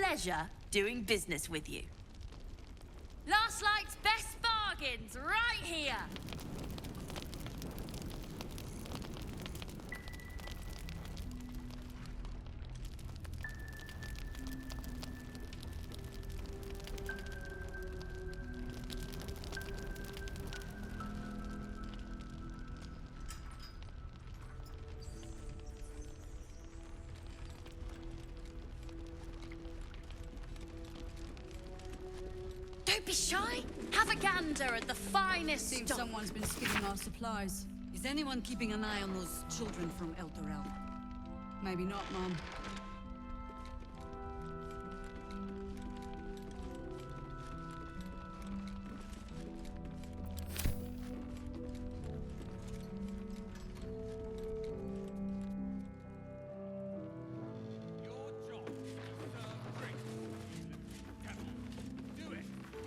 pleasure doing business with you. Last Light's best bargains right here! Don't be shy. Have a gander at the finest Seems stock. someone's been skipping our supplies. Is anyone keeping an eye on those children from Eldorel? Maybe not, Mom.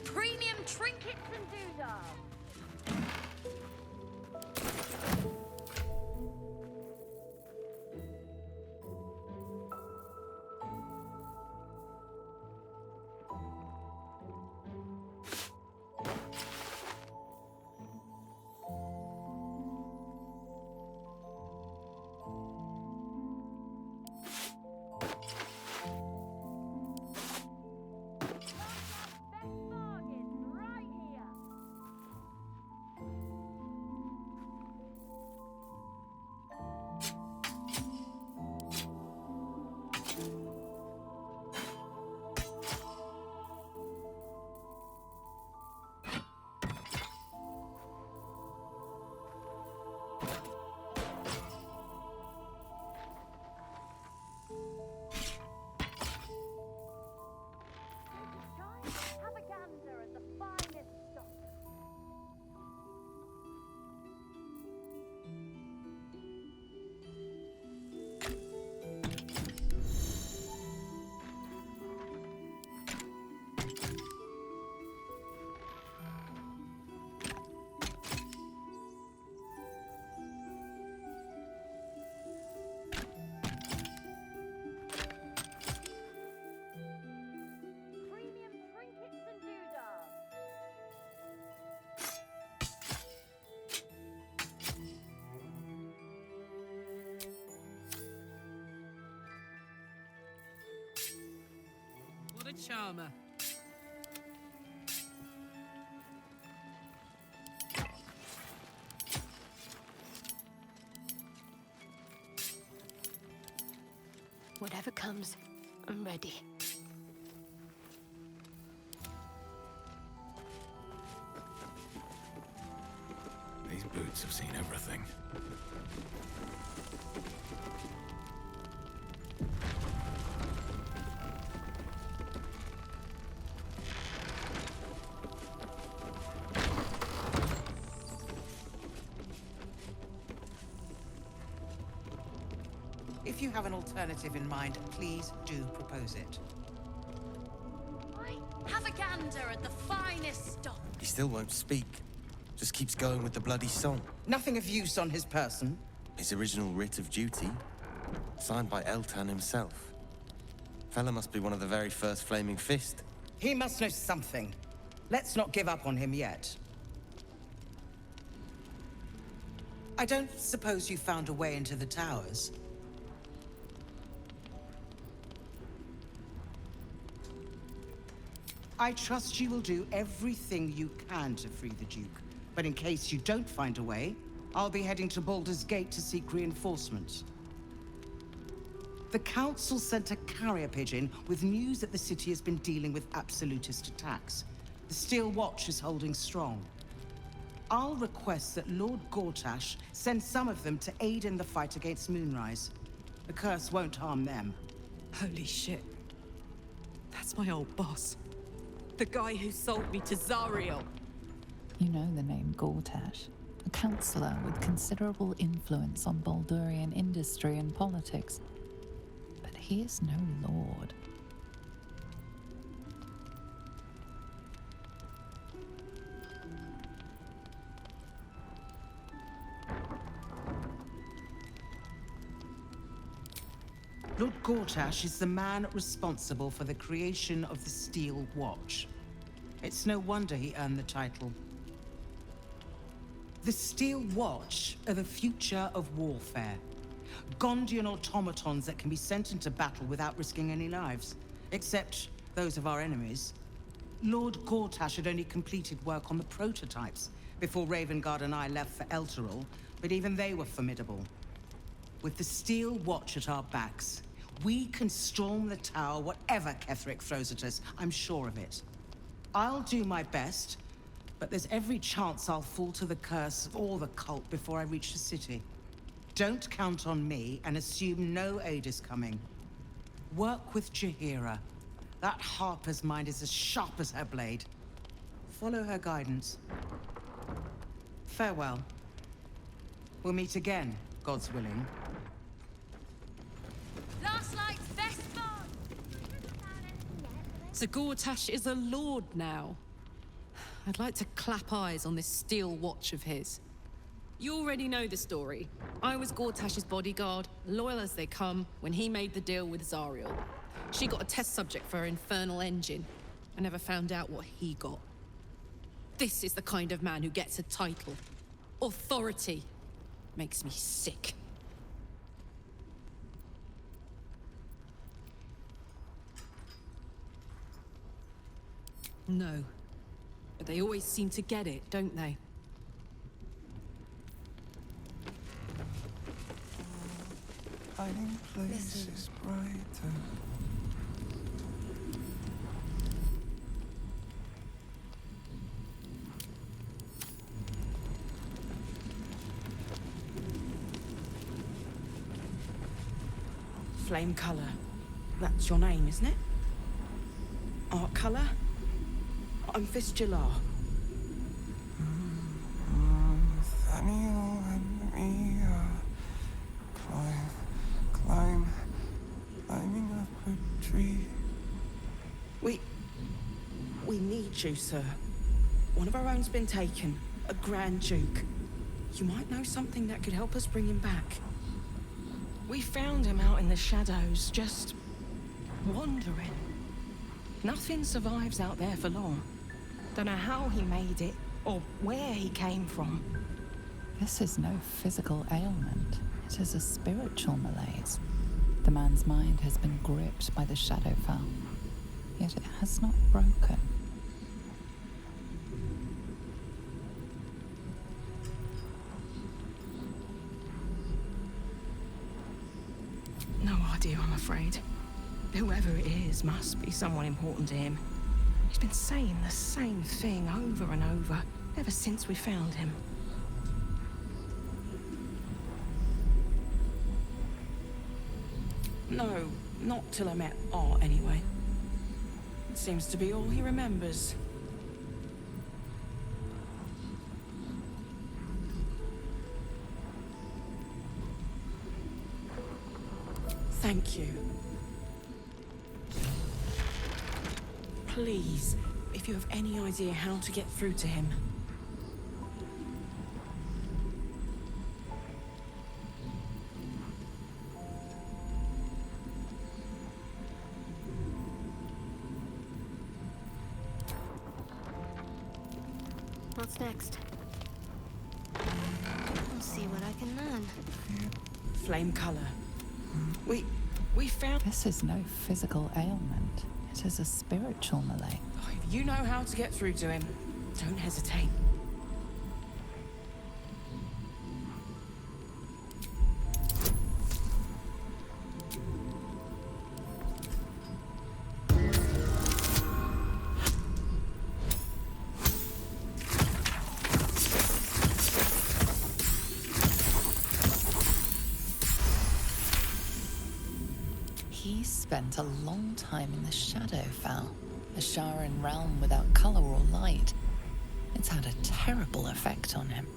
Premium trinkets and doodads. Best bargains right here. Have a gander at the finest stock. Premium trinkets and doodads. What a charmer. Whatever comes, I'm ready. These boots have seen everything. If you have an alternative in mind, please do propose it. Have a gander at the finest stock. He still won't speak. Just keeps going with the bloody song. Nothing of use on his person. His original writ of duty, signed by Eltan himself. Fella must be one of the very first Flaming Fist. He must know something. Let's not give up on him yet. I don't suppose you found a way into the towers? I trust you will do everything you can to free the Duke. But in case you don't find a way, I'll be heading to Baldur's Gate to seek reinforcements. The Council sent a carrier pigeon with news that the city has been dealing with absolutist attacks. The Steel Watch is holding strong. I'll request that Lord Gortash send some of them to aid in the fight against Moonrise. The curse won't harm them. Holy shit. That's my old boss. The guy who sold me to Zariel. You know the name Gortash, a councillor with considerable influence on Baldurian industry and politics. But he is no lord. Lord Gortash is the man responsible for the creation of the Steel Watch. It's no wonder he earned the title. The Steel Watch are the future of warfare. Gondian automatons that can be sent into battle without risking any lives, except those of our enemies. Lord Gortash had only completed work on the prototypes before Ravengard and I left for Elturel, but even they were formidable. With the Steel Watch at our backs, we can storm the tower whatever Ketheric throws at us, I'm sure of it. I'll do my best, but there's every chance I'll fall to the curse or the cult before I reach the city. Don't count on me and assume no aid is coming. Work with Jaheira. That Harper's mind is as sharp as her blade. Follow her guidance. Farewell. We'll meet again, God's willing. Last light's best bargain. So Gortash is a lord now. I'd like to clap eyes on this Steel Watch of his. You already know the story. I was Gortash's bodyguard, loyal as they come, when he made the deal with Zariel. She got a test subject for her infernal engine. I never found out what he got. This is the kind of man who gets a title. Authority. Makes me sick. No. But they always seem to get it, don't they? Hiding places brighter. Flame color. That's your name, isn't it? Art color? I'm Fistular. Nathaniel and me climbing up a tree. We need you, sir. One of our own's been taken, a Grand Duke. You might know something that could help us bring him back. We found him out in the shadows, just wandering. Nothing survives out there for long. Don't know how he made it, or where he came from. This is no physical ailment. It is a spiritual malaise. The man's mind has been gripped by the Shadowfell, yet it has not broken. No idea, I'm afraid. Whoever it is must be someone important to him. He's been saying the same thing over and over, ever since we found him. No, not till I met Art, anyway. It seems to be all he remembers. Thank you. Please, if you have any idea how to get through to him. What's next? I'll see what I can learn. Flame color. We found... This is no physical ailment. It is a spiritual malaise. Oh, if you know how to get through to him, don't hesitate. He spent a long time in the Shadowfell, a Sharan realm without color or light. It's had a terrible effect on him.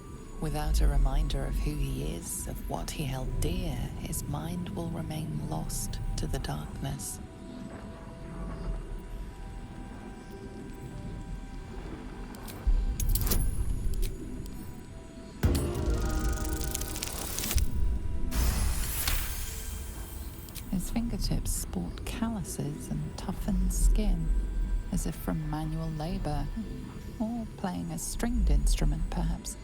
Without a reminder of who he is, of what he held dear, his mind will remain lost to the darkness. His fingertips sport calluses and toughened skin, as if from manual labor, or playing a stringed instrument, perhaps.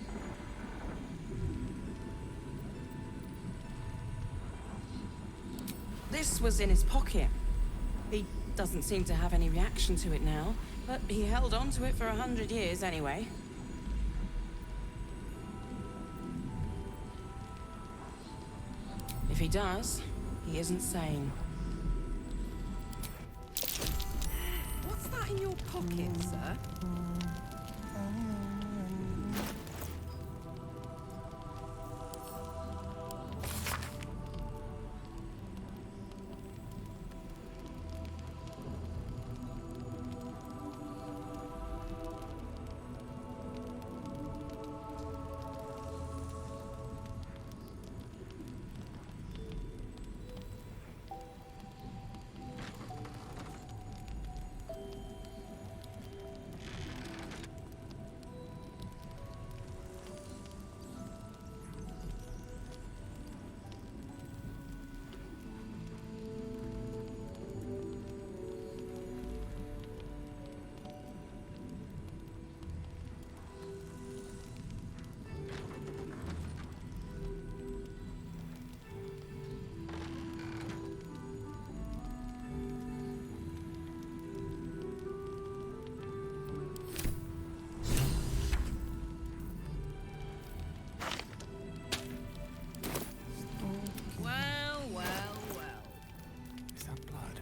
This was in his pocket. He doesn't seem to have any reaction to it now, but he held on to it for 100 years anyway. If he does, he isn't sane. What's that in your pocket, sir? Is that blood?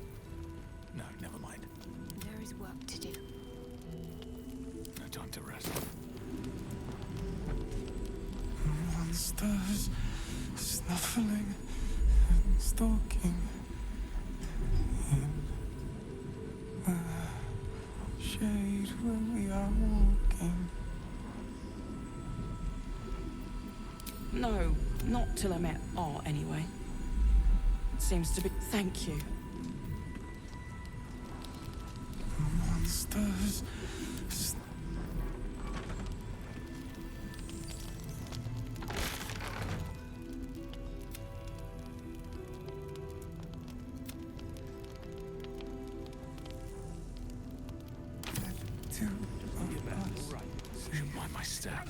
No, never mind. There is work to do. No time to rest. Monsters snuffling and stalking in the shade where we are walking. No, not till I met Art anyway. Seems to be. Thank you. Monsters. Should mind my step.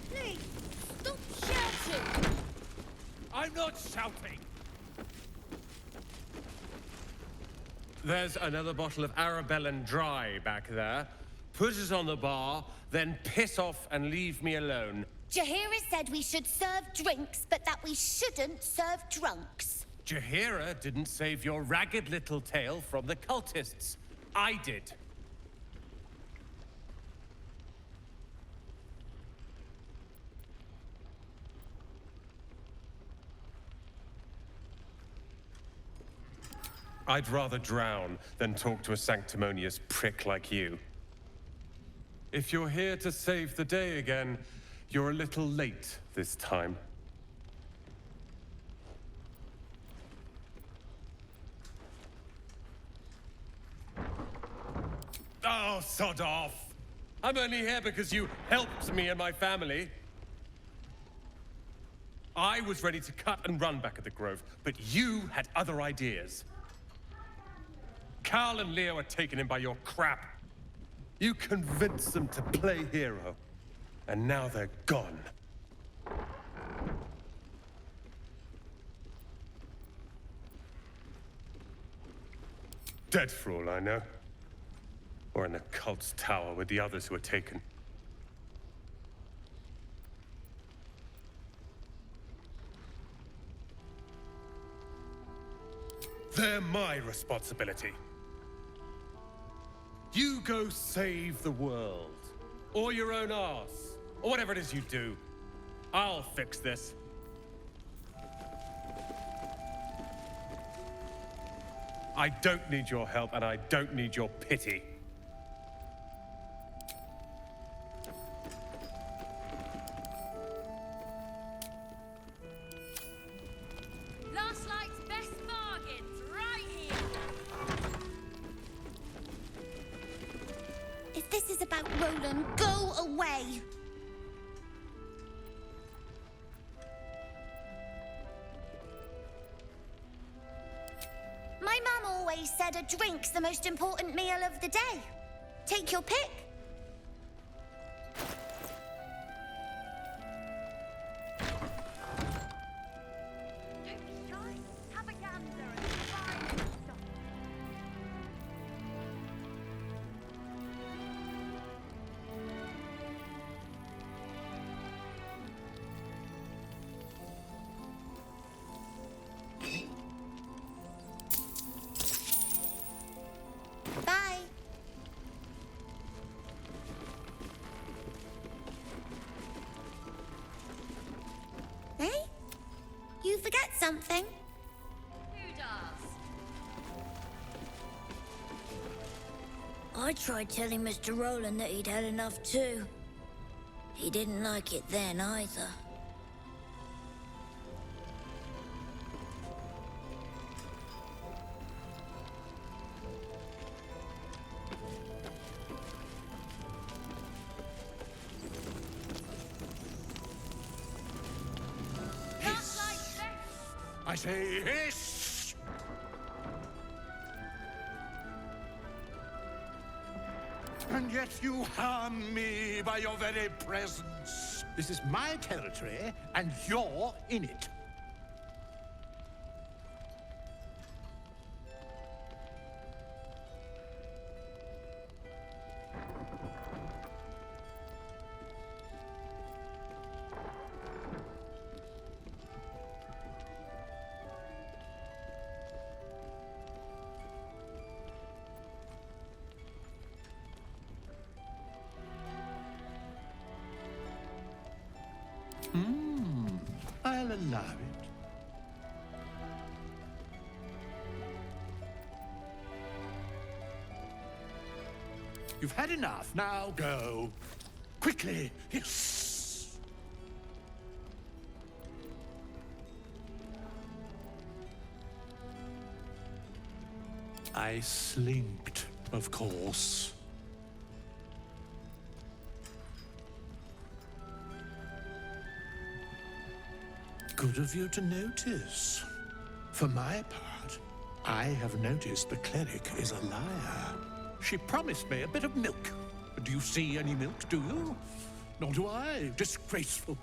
Please, stop shouting! I'm not shouting! There's another bottle of Arabellan Dry back there. Put it on the bar, then piss off and leave me alone. Jaheira said we should serve drinks, but that we shouldn't serve drunks. Jaheira didn't save your ragged little tail from the cultists. I did. I'd rather drown than talk to a sanctimonious prick like you. If you're here to save the day again, you're a little late this time. Oh, sod off! I'm only here because you helped me and my family. I was ready to cut and run back at the Grove, but you had other ideas. Carl and Leo are taken in by your crap. You convinced them to play hero, and now they're gone. Dead for all I know. Or in the cult's tower with the others who were taken. They're my responsibility. You go save the world. Or your own arse. Or whatever it is you do. I'll fix this. I don't need your help, and I don't need your pity. Last Light's best bargains, right here! If this is about Roland, go away! always said a drink's the most important meal of the day. Take your pick. Don't be shy. Have a gander and find stuff. Bye. Hey? You forget something? Who does? I tried telling Mr. Rowland that he'd had enough too. He didn't like it then either. Not like this. I say hiss! And yet you harm me by your very presence. This is my territory, and you're in it. I'll allow it. You've had enough. Now go. Quickly. Yes. I slinked, of course. Good of you to notice. For my part, I have noticed the cleric is a liar. She promised me a bit of milk. Do you see any milk, do you? Nor do I. Disgraceful.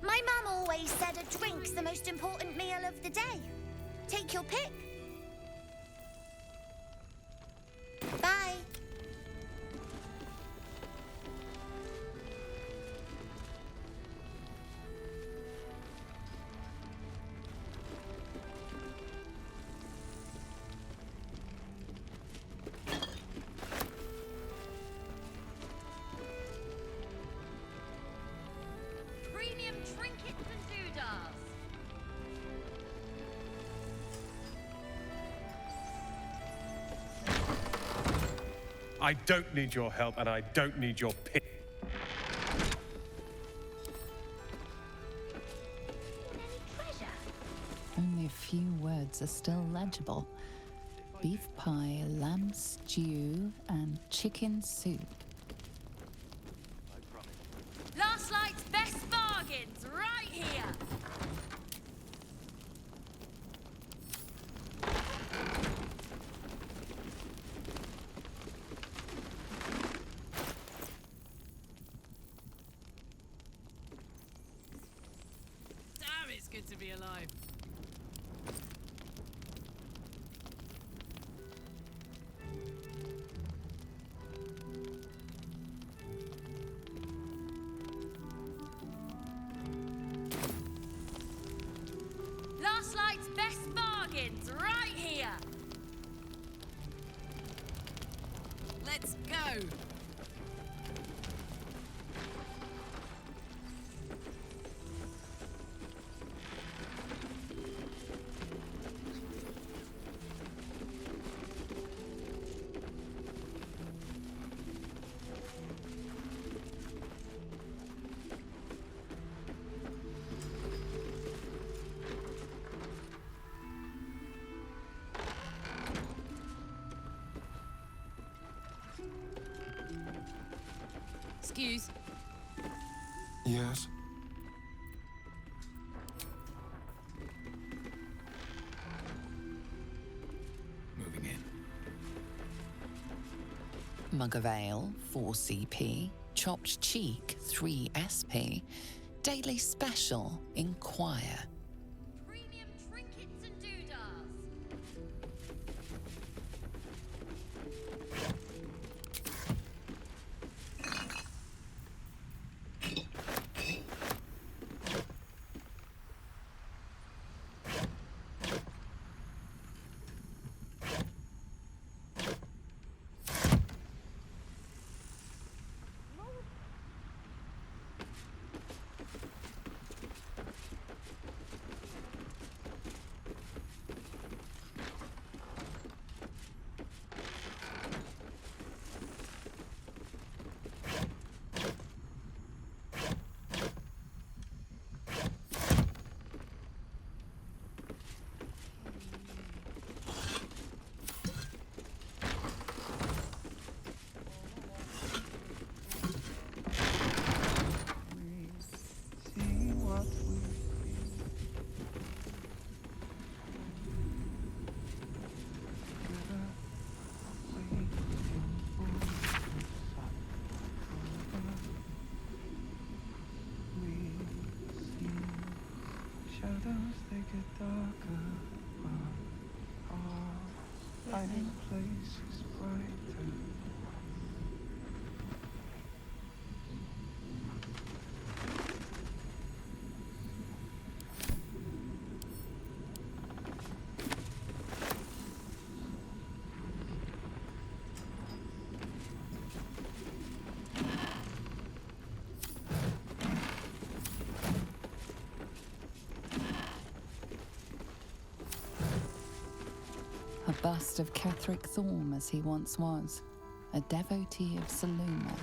My mum always said a drink's the most important meal of the day. Take your pick. Bye. Premium trinkets and doodahs. I don't need your help, and I don't need your pick. Only a few words are still legible. Beef pie, lamb stew, and chicken soup. Last night's best bargains right here. Damn, it's good to be alive. Last night's best bargains right here. Let's go. excuse. Yes? Moving in. Mug of ale, 4 CP. Chopped cheek, 3 SP. Daily special, inquire. Premium trinkets and doodahs. Shadows, they get darker, but our hiding place is brighter. A bust of Ketheric Thorm as he once was, a devotee of Saluma.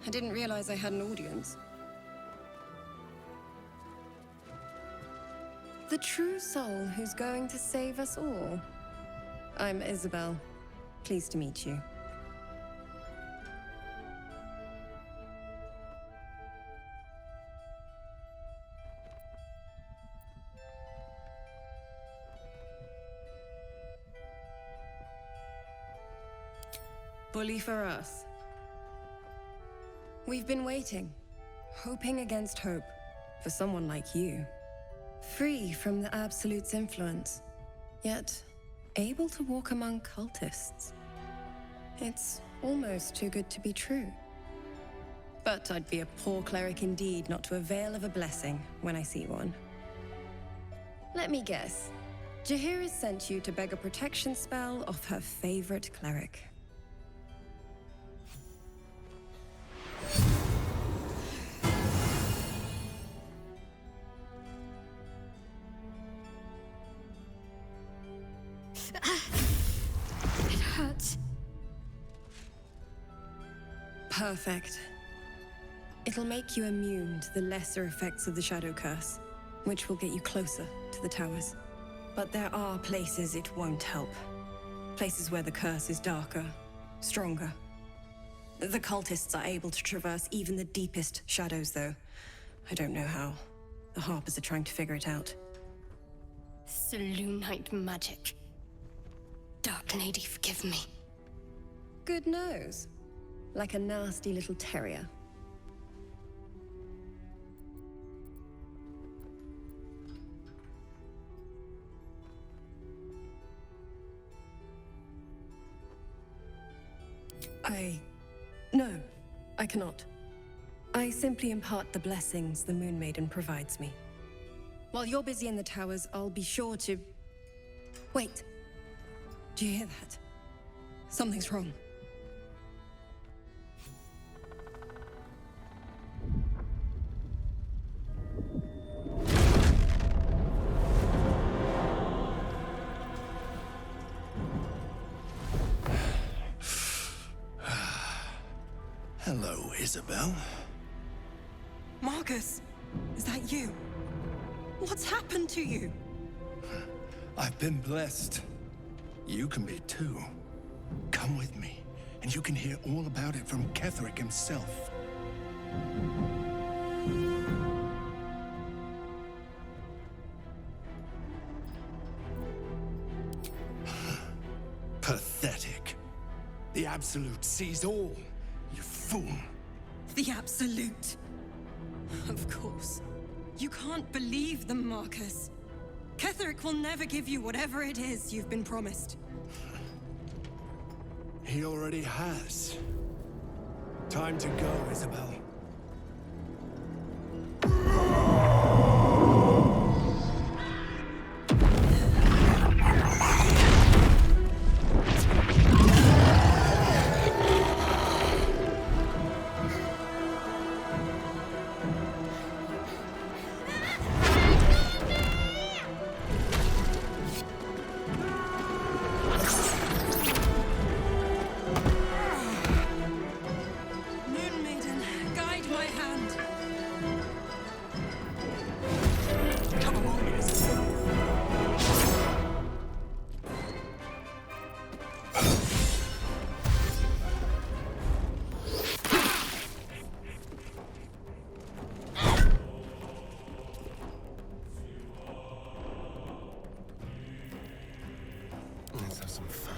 I didn't realize I had an audience. The true soul who's going to save us all. I'm Isabel. Pleased to meet you. Bully for us. We've been waiting, hoping against hope, for someone like you. Free from the Absolute's influence, yet able to walk among cultists. It's almost too good to be true. But I'd be a poor cleric indeed not to avail of a blessing when I see one. Let me guess. Jaheira sent you to beg a protection spell off her favorite cleric. It hurts. Perfect. It'll make you immune to the lesser effects of the Shadow Curse, which will get you closer to the towers. But there are places it won't help. Places where the curse is darker, stronger. The cultists are able to traverse even the deepest shadows, though. I don't know how. The Harpers are trying to figure it out. Selûnite magic. Dark Lady, forgive me. Good nose. Like a nasty little terrier. No, I cannot. I simply impart the blessings the Moon Maiden provides me. While you're busy in the towers, I'll be sure to... Wait. Do you hear that? Something's wrong. Hello, Isabel. Marcus, is that you? What's happened to you? I've been blessed. You can be too. Come with me, and you can hear all about it from Ketheric himself. Pathetic. The Absolute sees all. You fool. The Absolute. Of course. You can't believe them, Marcus. Ketheric will never give you whatever it is you've been promised. He already has. Time to go, Isabel. Moon Maiden, guide my hand. Come along, Isabel. Let's have some fun.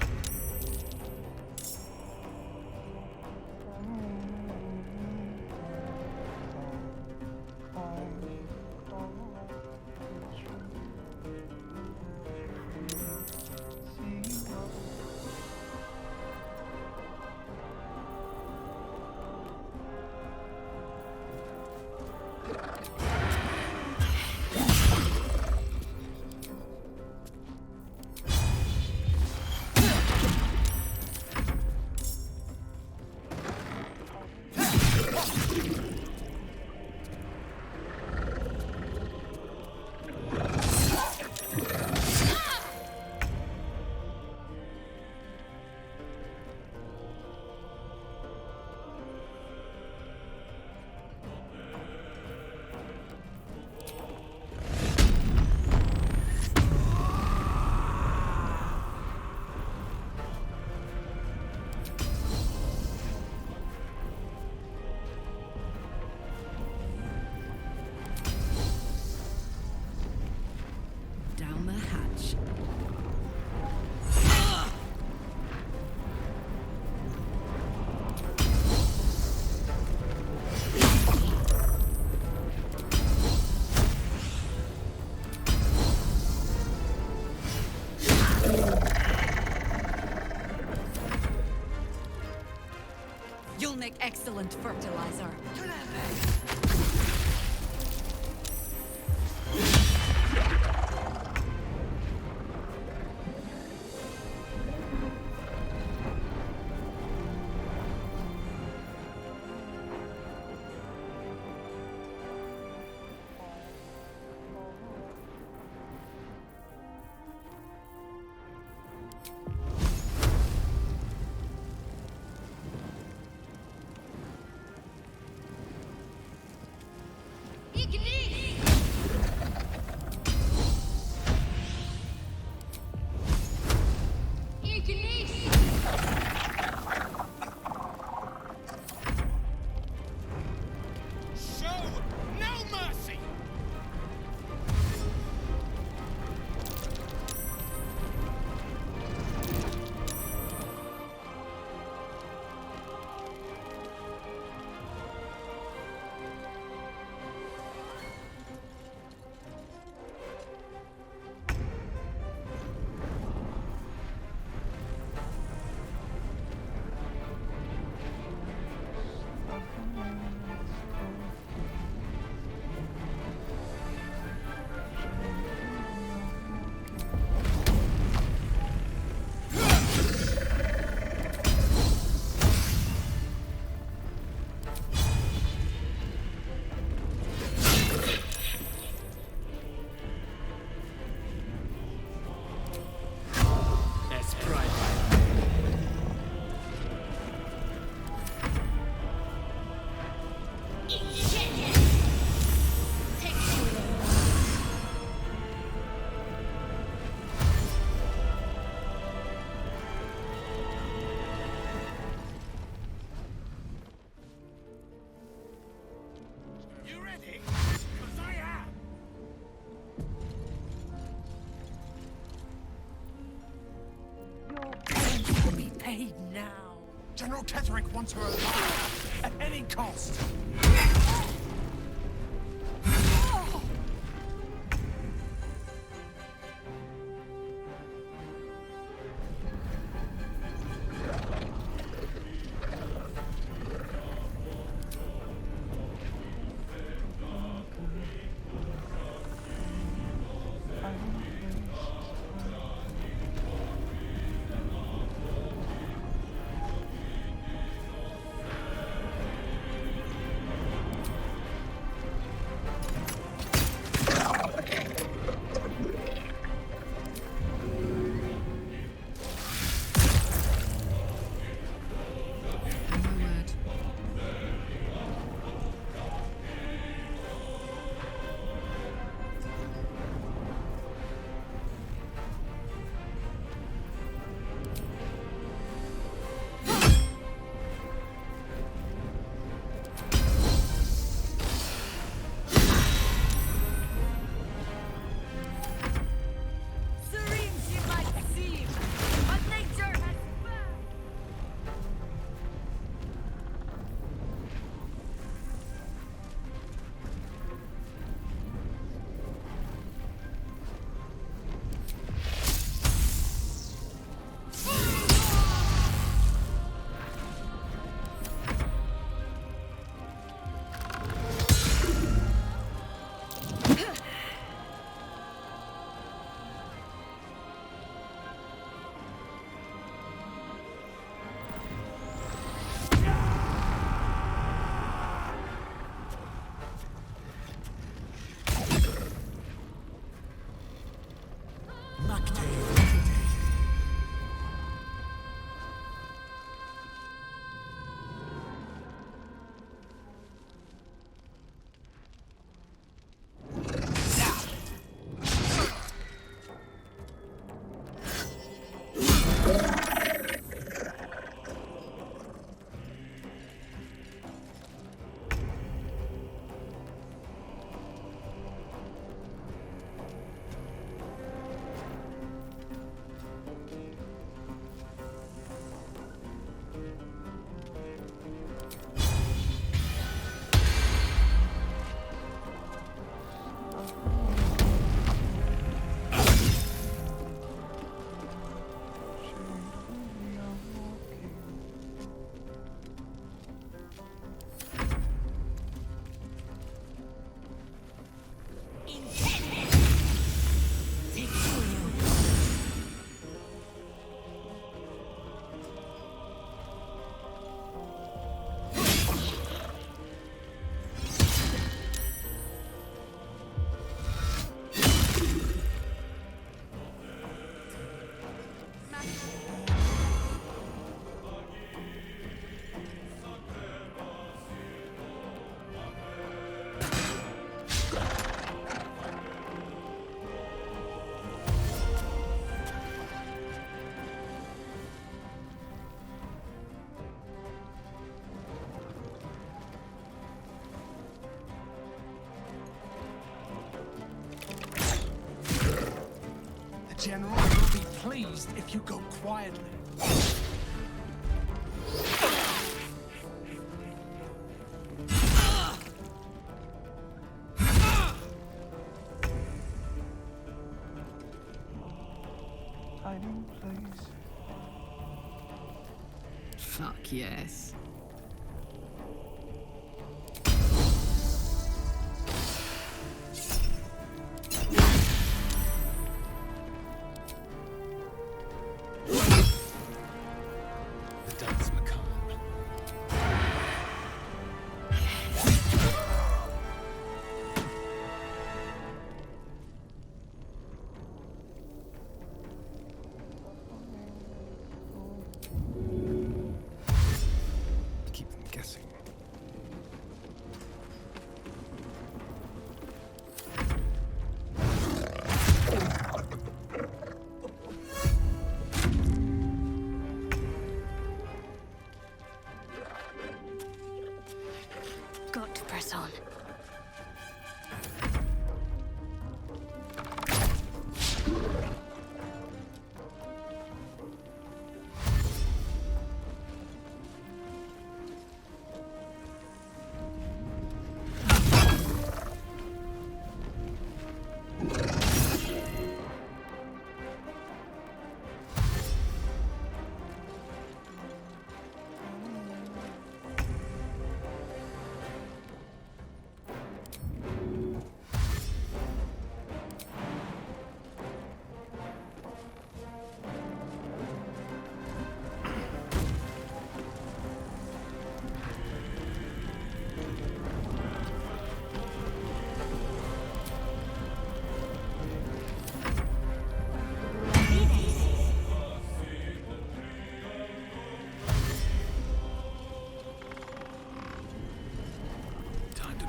Down the hatch. You'll make excellent fertilizer. General Ketherick wants her alive, at any cost. General will be pleased if you go quietly. Hiding place. Fuck yes.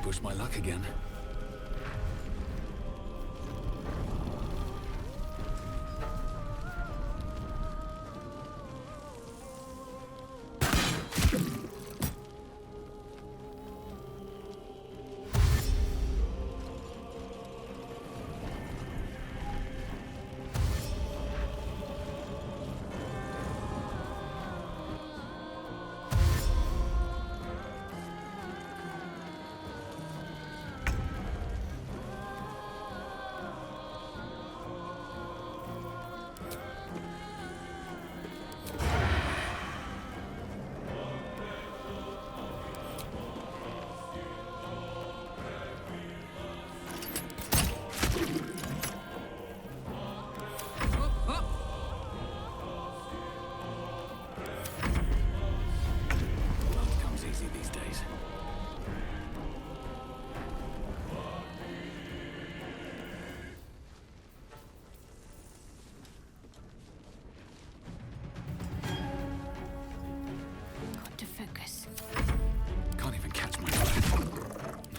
Push my luck again.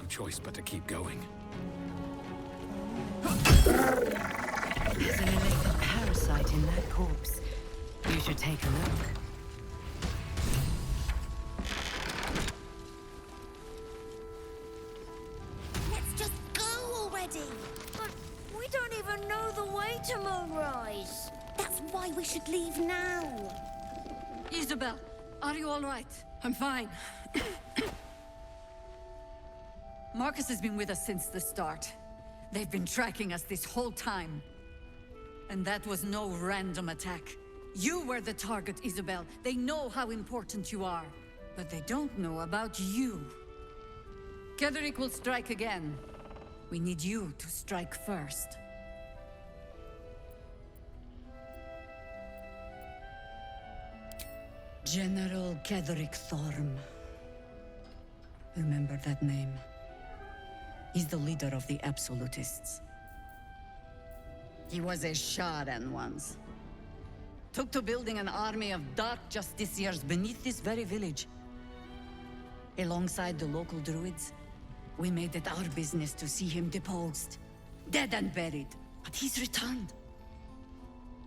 Choice but to keep going. There's an elected parasite in that corpse. You should take a look. Let's just go already. But we don't even know the way to Moonrise. That's why we should leave now. Isabel, are you all right? I'm fine. Marcus has been with us since the start. They've been tracking us this whole time. And that was no random attack. You were the target, Isabel. They know how important you are. But they don't know about you. Ketheric will strike again. We need you to strike first. General Ketheric Thorm. Remember that name. He's the leader of the Absolutists. He was a Sharan once. Took to building an army of dark justiciars beneath this very village. Alongside the local druids, we made it our business to see him deposed. Dead and buried. But he's returned.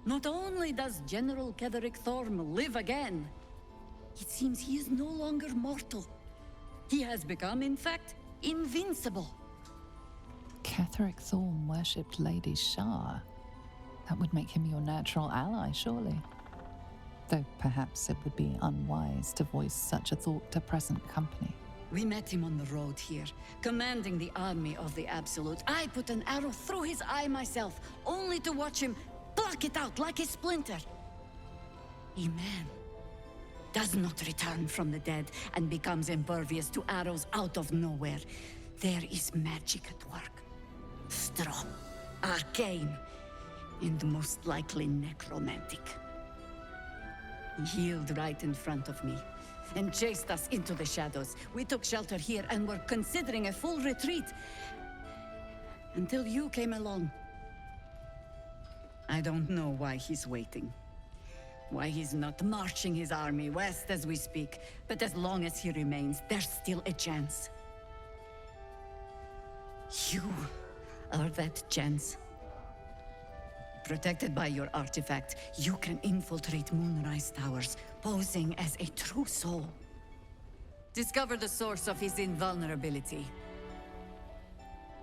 Not only does General Ketheric Thorm live again, it seems he is no longer mortal. He has become, in fact, invincible. Ketheric Thorm worshipped Lady Shah. That would make him your natural ally, surely. Though perhaps it would be unwise to voice such a thought to present company. We met him on the road here, commanding the army of the Absolute. I put an arrow through his eye myself, only to watch him pluck it out like a splinter. A man does not return from the dead and becomes impervious to arrows out of nowhere. There is magic at work. Strong, arcane, and most likely necromantic. He healed right in front of me and chased us into the shadows. We took shelter here and were considering a full retreat until you came along. I don't know why he's waiting. Why he's not marching his army west as we speak, but as long as he remains, there's still a chance. You are that chance. Protected by your artifact, you can infiltrate Moonrise Towers, posing as a true soul. Discover the source of his invulnerability.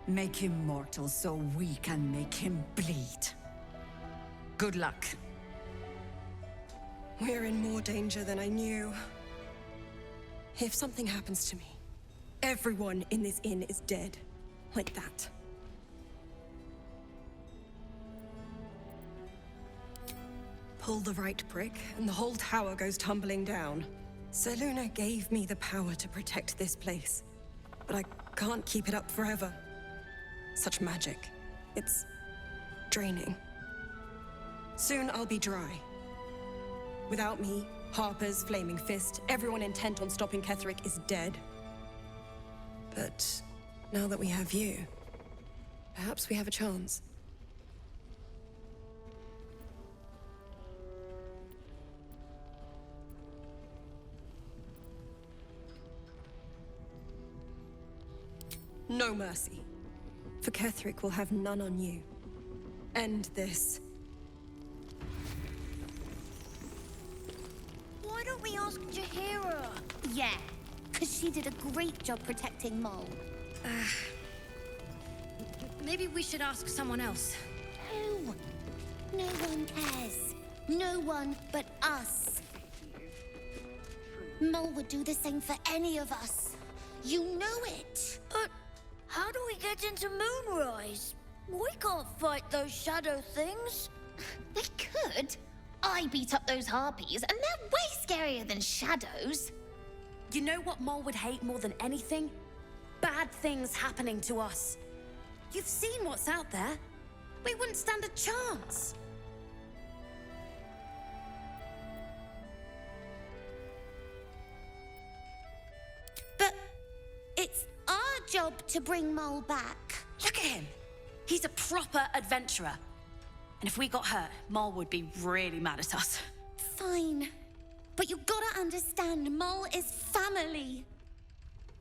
Make him mortal so we can make him bleed. Good luck. We're in more danger than I knew. If something happens to me, everyone in this inn is dead. Like that. pull the right prick, and the whole tower goes tumbling down. Seluna gave me the power to protect this place, but I can't keep it up forever. Such magic. It's draining. Soon I'll be dry. Without me, Harper's Flaming Fist, everyone intent on stopping Ketheric is dead. But now that we have you, perhaps we have a chance. No mercy. For Ketheric will have none on you. End this. Why don't we ask Jaheira? Yeah, because she did a great job protecting Mol. Maybe we should ask someone else. Who? No one cares. No one but us. Mol would do the same for any of us. You know it. But how do we get into Moonrise? We can't fight those shadow things. We could. I beat up those harpies, and they're way scarier than shadows. You know what Mol would hate more than anything? Bad things happening to us. You've seen what's out there. We wouldn't stand a chance. But it's our job to bring Mol back. Look at him. He's a proper adventurer. And if we got hurt, Mol would be really mad at us. Fine. But you gotta understand, Mol is family.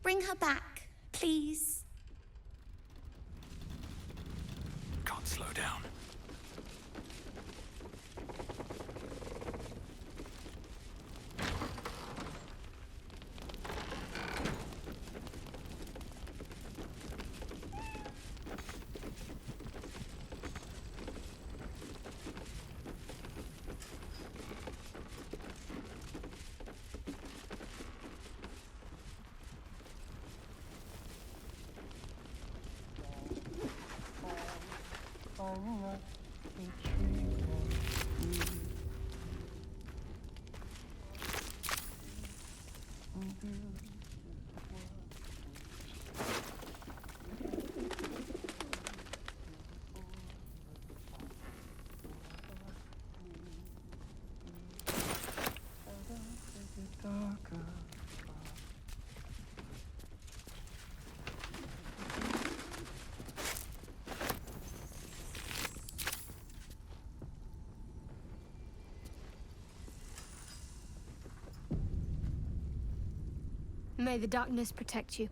Bring her back, please. Can't slow down. May the darkness protect you.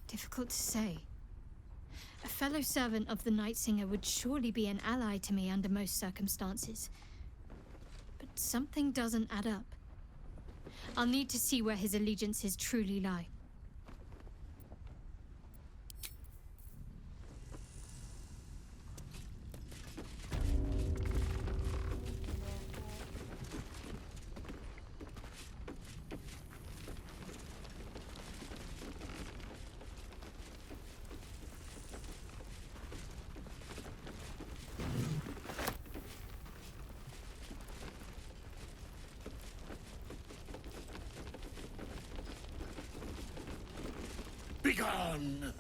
Difficult to say. A fellow servant of the Night Singer would surely be an ally to me under most circumstances. But something doesn't add up. I'll need to see where his allegiances truly lie. Begone!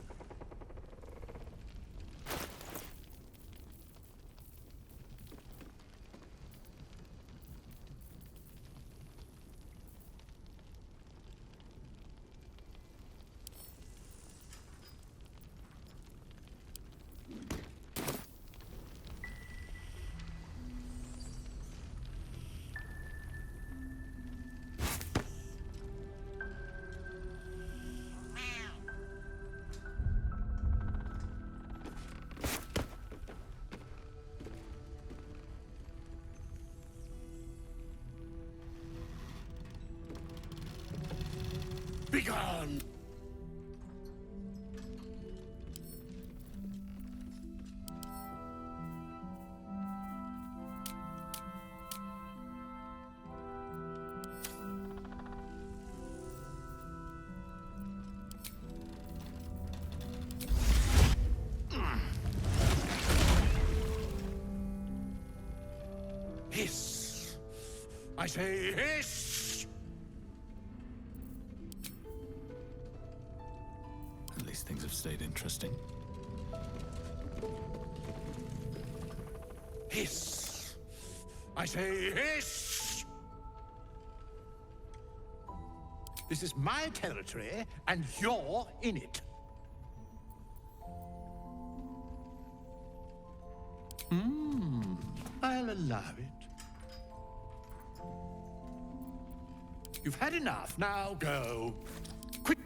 Begone! say hiss! At least things have stayed interesting. Hiss! I say hiss! This is my territory, and you're in it. I'll allow it. You've had enough, now go. Quick!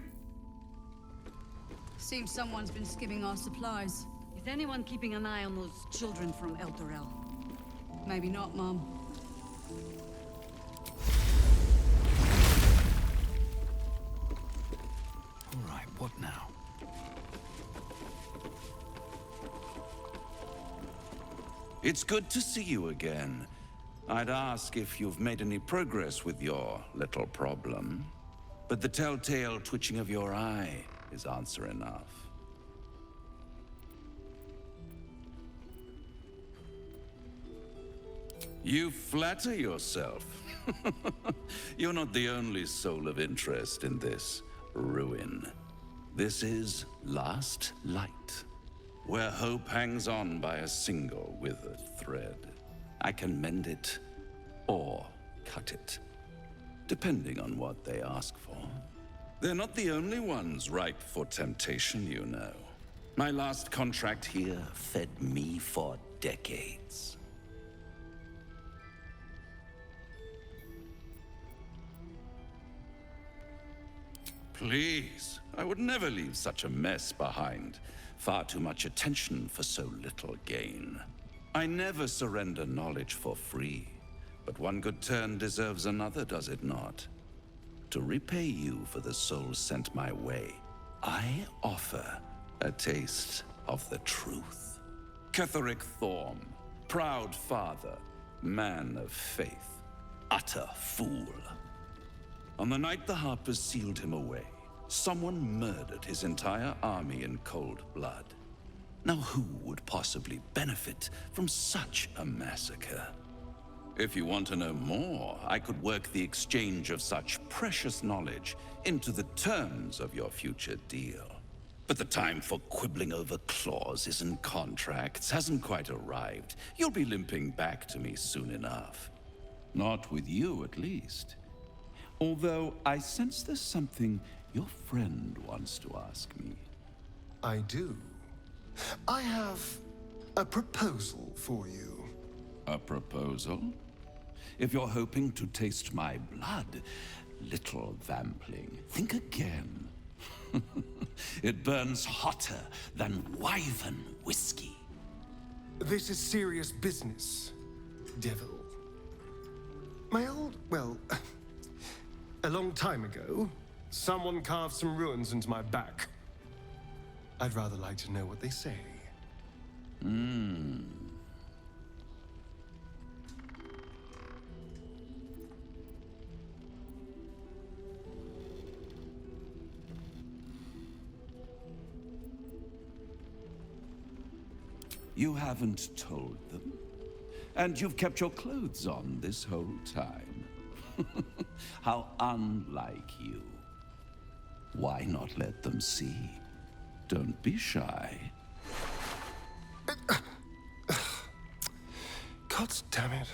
Seems someone's been skimming our supplies. Is anyone keeping an eye on those children from El Dorel? Maybe not, Mom. All right, what now? It's good to see you again. I'd ask if you've made any progress with your little problem. But the telltale twitching of your eye is answer enough. You flatter yourself. You're not the only soul of interest in this ruin. This is Last Light, where hope hangs on by a single withered thread. I can mend it or cut it, depending on what they ask for. They're not the only ones ripe for temptation, you know. My last contract here fed me for decades. Please, I would never leave such a mess behind. Far too much attention for so little gain. I never surrender knowledge for free, but one good turn deserves another, does it not? To repay you for the souls sent my way, I offer a taste of the truth. Ketheric Thorm, proud father, man of faith, utter fool. On the night the Harpers sealed him away, someone murdered his entire army in cold blood. Now who would possibly benefit from such a massacre? If you want to know more, I could work the exchange of such precious knowledge into the terms of your future deal. But the time for quibbling over clauses and contracts hasn't quite arrived. You'll be limping back to me soon enough. Not with you, at least. Although I sense there's something your friend wants to ask me. I do. I have a proposal for you. A proposal? If you're hoping to taste my blood, little vampling, think again. It burns hotter than wyvern whiskey. This is serious business, devil. Well, a long time ago, someone carved some runes into my back. I'd rather like to know what they say. You haven't told them, and you've kept your clothes on this whole time. How unlike you. Why not let them see? Don't be shy. God damn it.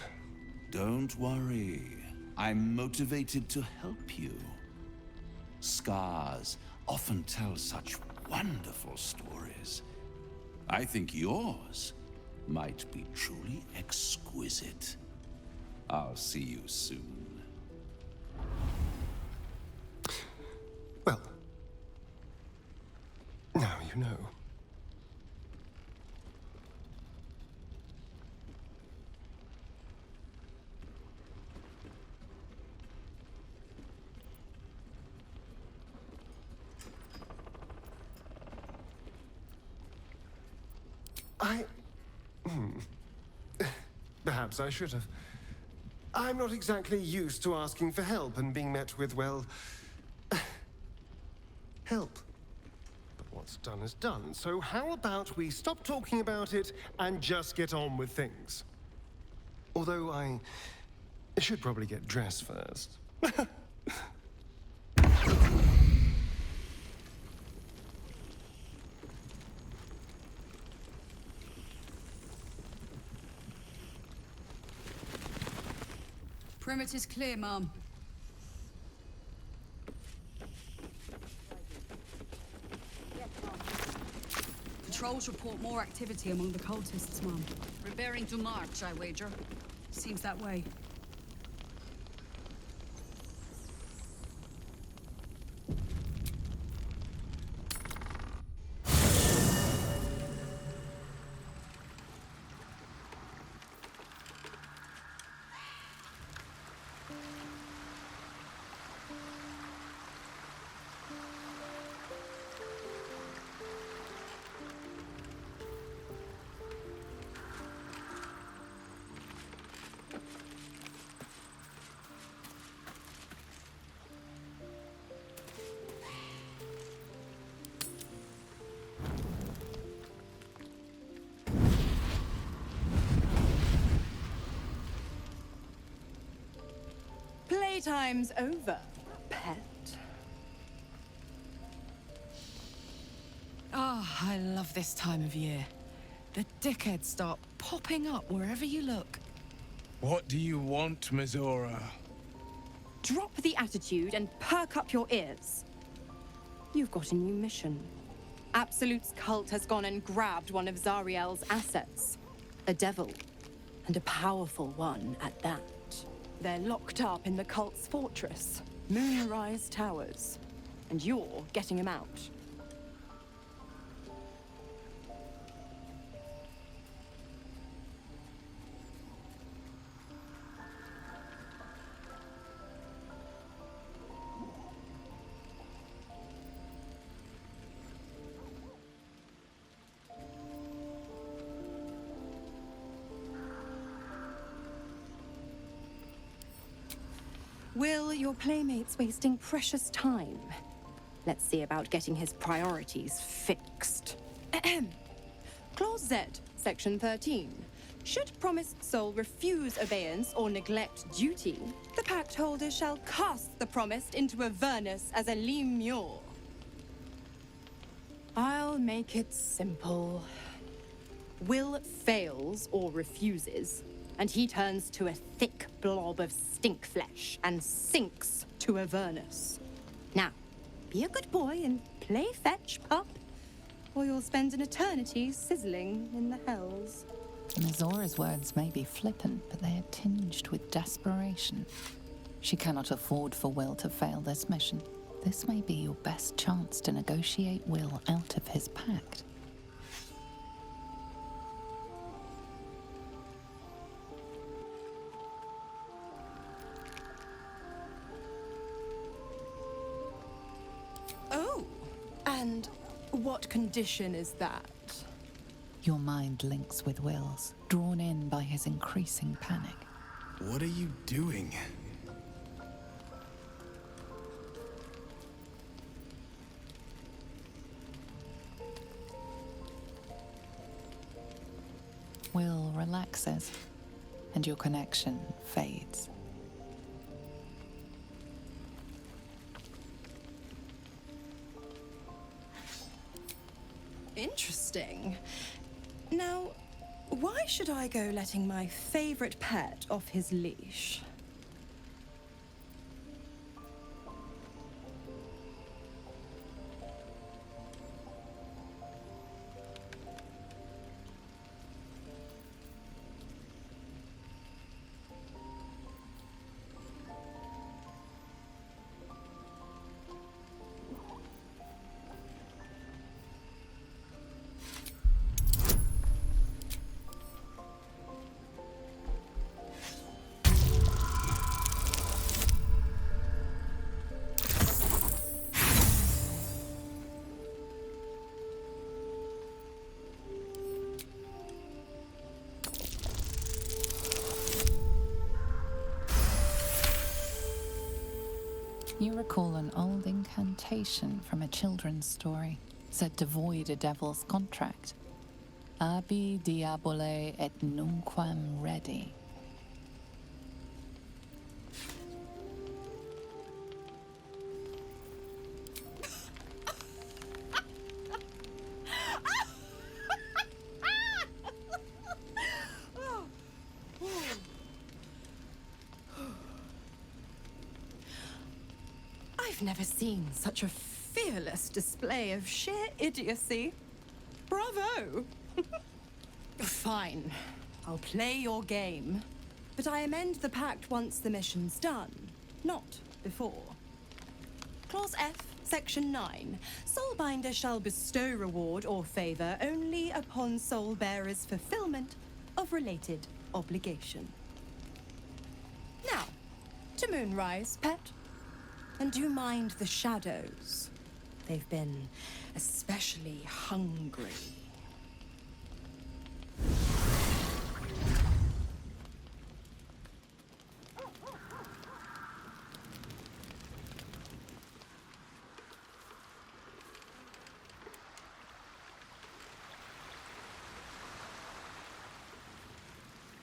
Don't worry. I'm motivated to help you. Scars often tell such wonderful stories. I think yours might be truly exquisite. I'll see you soon. Well, now you know. Perhaps I should have. I'm not exactly used to asking for help and being met with, well, help. But what's done is done, so how about we stop talking about it and just get on with things? Although I I should probably get dressed first. Perimeter's clear, Mum. Patrols report more activity among the cultists, Mum. Preparing to march, I wager. Seems that way. Playtime's over, pet. Ah, I love this time of year. The dickheads start popping up wherever you look. What do you want, Mizora? Drop the attitude and perk up your ears. You've got a new mission. Absolute's cult has gone and grabbed one of Zariel's assets. A devil. And a powerful one at that. They're locked up in the cult's fortress, Moonrise Towers. And you're getting them out. Will, your playmate's wasting precious time. Let's see about getting his priorities fixed. Clause Z, Section 13. Should promised soul refuse obeyance or neglect duty, the pact holder shall cast the promised into Avernus as a lemure. I'll make it simple. Will fails or refuses, and he turns to a thick blob of stink flesh and sinks to Avernus. Now, be a good boy and play fetch, pup, or you'll spend an eternity sizzling in the hells. Mizora's words may be flippant, but they are tinged with desperation. She cannot afford for Will to fail this mission. This may be your best chance to negotiate Will out of his pact. Oh, and what condition is that? Your mind links with Will's, drawn in by his increasing panic. What are you doing? Will relaxes, and your connection fades. Interesting. Now, why should I go letting my favorite pet off his leash? You recall an old incantation from a children's story, said to void a devil's contract. Abi diabole et nunquam redi. never seen such a fearless display of sheer idiocy. Bravo! Fine. I'll play your game. But I amend the pact once the mission's done, not before. Clause F, Section 9. Soulbinder shall bestow reward or favor only upon soul bearer's fulfillment of related obligation. Now, to Moonrise, pet. And do mind the shadows. They've been especially hungry.